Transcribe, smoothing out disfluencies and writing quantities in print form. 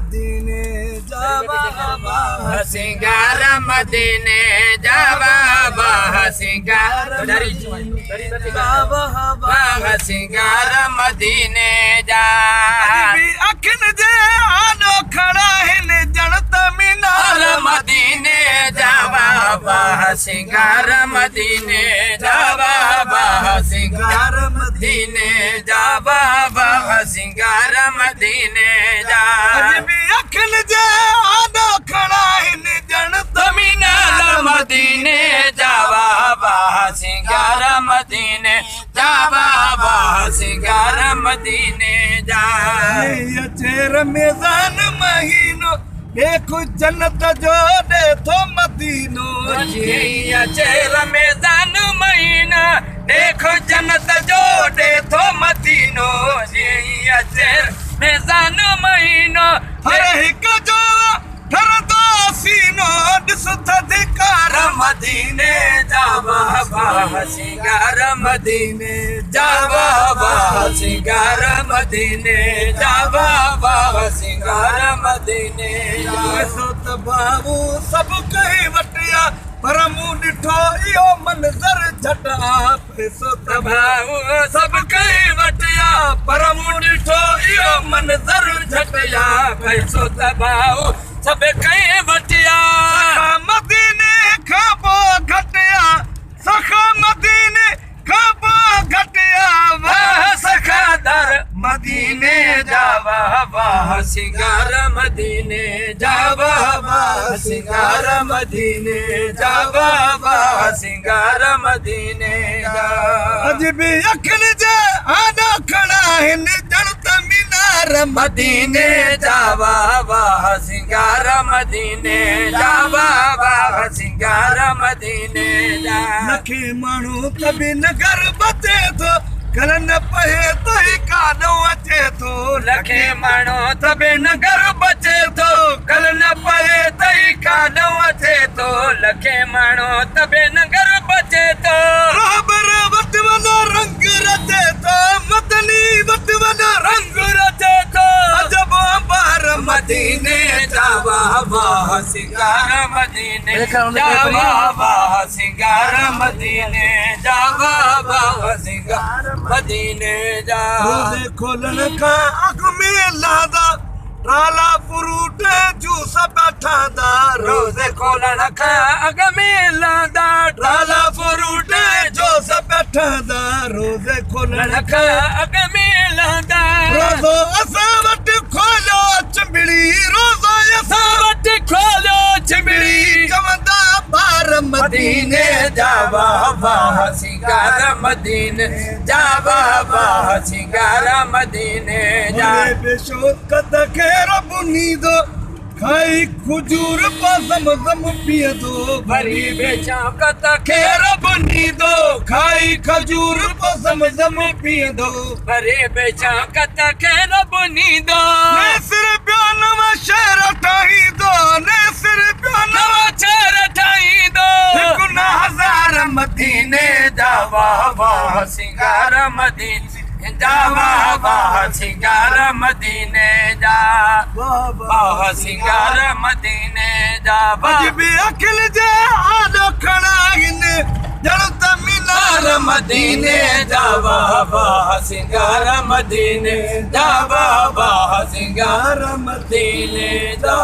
मदीने जा बाबा सिंगार मदीने जा बाबा सिंगार बाबा सिंगार मदीने जा अखिन जे आनो खड़ा हिन जणत मीनार मदीने जा बाबा सिंगार मदीने जा बाबा सिंगार मदीने जा बाबा सिंगार मदीने जा अखिन जे आनो खड़ा हिन जणत मीनार मदीने जा बाबा सिंगार मदीने जा बाबा सिंगार मदीने जा अचे रमज़ान महीनो देखो जन्नत जो देखो मदीनो अचे रमज़ान महीना देखो जन्नत जो देखो मदीनो अचे रमज़ान महीनो हर हिक जो ठरदो सीनो ॾिस थधिकार मदीने जा बाबा सिंगार मदीने जा बाबा सिंगार मदीने जा बाबा सिंगार मदीने पैसो त बाबू सभु कई वटिया पर मूं ॾिठो इहो मंज़र झटा पैसो त भाऊ सभु कई वटिया पर मूं ॾिठो इहो मंज़र झटिया पैसो त भाऊ सभु कई वटिया मदीने खां पोइ घटिया सखा मदीने खां पोइ घटिया वाह सखा दर मदीने जा बाबा सिंगार मदीने जा बाबा सिंगार मदीने जा बाबा सिंगार मदीने जा अॼु बि अखियुनि जे आॾा खड़ा आहिनि जणत मीनार मदीने जा बाबा सिंगार मदीने जा बाबा सिंगार मदीने जा नखे माण्हू त बि नगर बचे थो कल न पए त ई काॾो अचे थो लखे माण्हू त बि नगर बचे थो कल न पए त ई काॾो अचे थो लखे माण्हू त बि नगर बचे थो रहबर वटि वॾो रंग रचे थो मदनी वटि वॾो रंग रचे थो अजब अंबार मदीने जा बाबा सिंगार मदीने जा बाबा सिंगार मदीने जा बाबा सिंगार मदीने जा रोज़े खोलण खां अॻु में लादा राला फ्रूट जूस बैठांदा रोज़े खोलण खां अॻु में लादा राला फ्रूट जूस बैठांदा रोज़े खोलण खां अॻु में लादा रोज़ो असां वटि खोलियो चिंबड़ी रोज़ो असां वटि खोलियो चिंबड़ी चवंदा ॿार मदीने जा बाबा सिंगार मदीने जा बाबा सिंगार मदीने जा बेशोकत खे रब नींदो खाई खजूर ज़म पीअंदो भरी बेशौकत खे रब नींदो खाई खजूर ज़म पीअंदो भरी बेशौकत खे रब नींदो ने सिर पियो नवां शहर ठाहींदो ने सिर पियो नवां शहर ठाहींदो गुना हज़ार मदीने जा बाबा सिंगार मदीने जा बाबा सिंगार मदीने जा बाबा सिंगार मदीने जा अॼु बि अखिल जे आॾो खड़ा आहिनि जणत मीनार मदीने जा बाबा सिंगार मदीने जा बाबा सिंगार मदीने जा